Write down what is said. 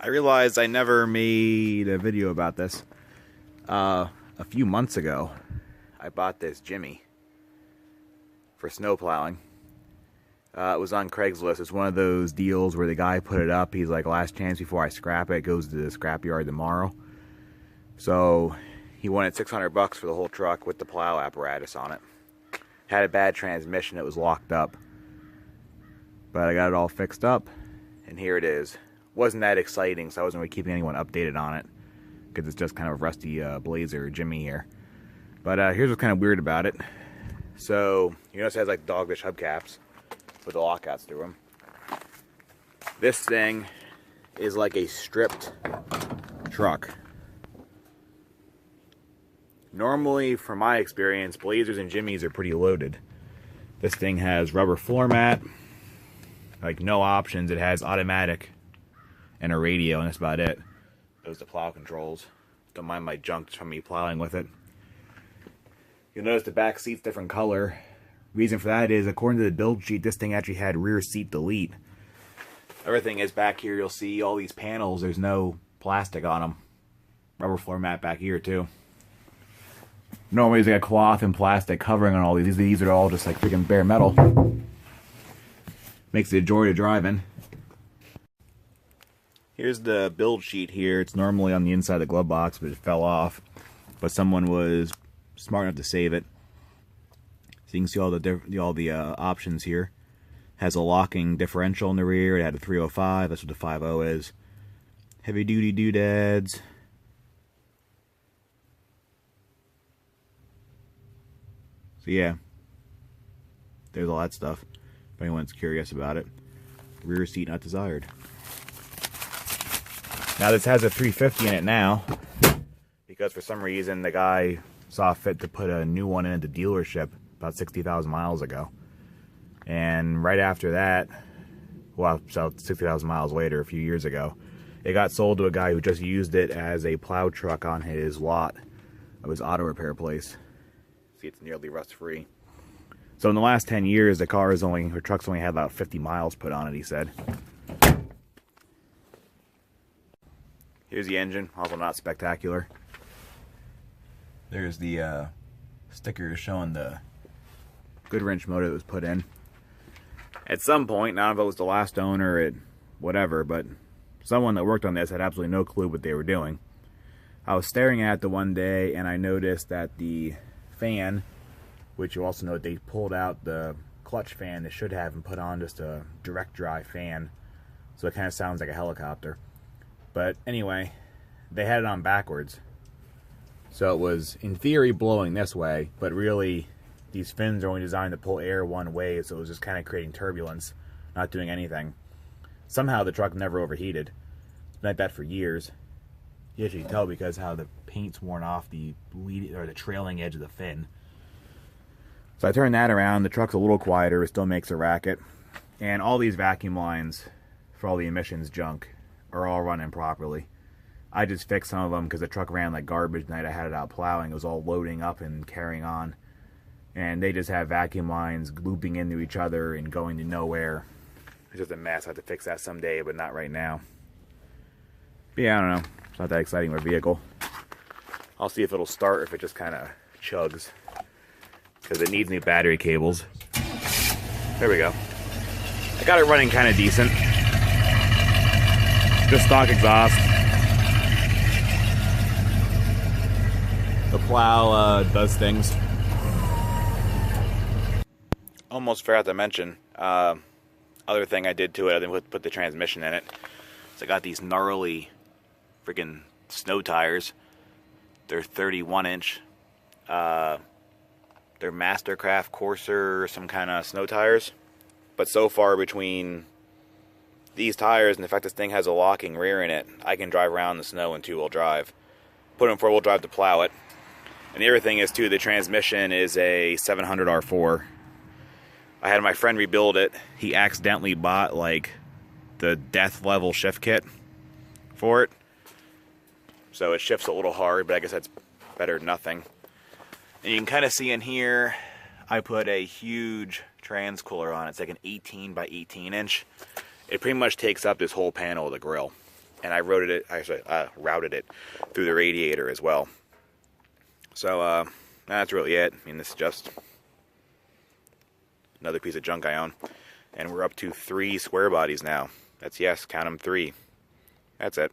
I realized I never made a video about this. A few months ago, I bought this Jimmy for snow plowing. It was on Craigslist. It's one of those deals where the guy put it up. He's like, last chance before I scrap it. It goes to the scrapyard tomorrow. So he wanted $600 for the whole truck with the plow apparatus on it. Had a bad transmission. It was locked up. But I got it all fixed up. And here it is. Wasn't that exciting, so I wasn't really keeping anyone updated on it. Because it's just kind of a rusty Blazer Jimmy here. But here's what's kind of weird about it. So, you notice it has like dogfish hubcaps with the lockouts through them. This thing is like a stripped truck. Normally, from my experience, Blazers and Jimmys are pretty loaded. This thing has rubber floor mat, like no options. It has automatic and a radio, and that's about it. Those are the plow controls. Don't mind my junk from me plowing with it. You'll notice the back seat's different color. Reason for that is, according to the build sheet, this thing actually had rear seat delete. Everything is back here. You'll see all these panels. There's no plastic on them. Rubber floor mat back here too. Normally there's like a cloth and plastic covering on all these. These are all just like freaking bare metal. Makes it a joy to drive in. Here's the build sheet here. It's normally on the inside of the glove box, but it fell off. But someone was smart enough to save it. So you can see all the options here. Has a locking differential in the rear. It had a 305. That's what the 50 is. Heavy duty doodads. So yeah, there's all that stuff. If anyone's curious about it. Rear seat not desired. Now this has a 350 in it now, because for some reason the guy saw fit to put a new one in at the dealership about 60,000 miles ago. And right after that, well, so 60,000 miles later, a few years ago, it got sold to a guy who just used it as a plow truck on his lot of his auto repair place. See, it's nearly rust-free. So in the last 10 years, the truck's only had about 50 miles put on it, he said. Here's the engine, also not spectacular. There's the sticker showing the good wrench motor that was put in. At some point, not if it was the last owner or whatever, but someone that worked on this had absolutely no clue what they were doing. I was staring at it one day and I noticed that the fan, which you also note they pulled out the clutch fan that should have and put on just a direct drive fan, so it kind of sounds like a helicopter. But anyway, they had it on backwards. So it was, in theory, blowing this way, but really, these fins are only designed to pull air one way, so it was just kind of creating turbulence, not doing anything. Somehow the truck never overheated. It's been like that for years. You actually can tell because how the paint's worn off the trailing edge of the fin. So I turned that around. The truck's a little quieter. It still makes a racket. And all these vacuum lines for all the emissions junk are all running properly. I just fixed some of them because the truck ran like garbage the night I had it out plowing. It was all loading up and carrying on. And they just have vacuum lines looping into each other and going to nowhere. It's just a mess. I have to fix that someday, but not right now. But yeah, I don't know. It's not that exciting of a vehicle. I'll see if it'll start or if it just kind of chugs. Because it needs new battery cables. There we go. I got it running kind of decent. Just stock exhaust. The plow does things. Almost forgot to mention, other thing I did to it, I didn't put the transmission in it. So I got these gnarly freaking snow tires. They're 31-inch. They're Mastercraft Courser or some kind of snow tires. But so far between these tires and the fact this thing has a locking rear in it, I can drive around the snow in two-wheel drive. Put in four-wheel drive to plow it. And the other thing is, too, the transmission is a 700 R4. I had my friend rebuild it. He accidentally bought, like, the death level shift kit for it. So it shifts a little hard, but I guess that's better than nothing. And you can kind of see in here, I put a huge trans cooler on. It's like an 18 by 18 inch. It pretty much takes up this whole panel of the grill. And I routed it through the radiator as well. So that's really it. I mean, this is just another piece of junk I own. And we're up to 3 square bodies now. That's, yes, count them, 3. That's it.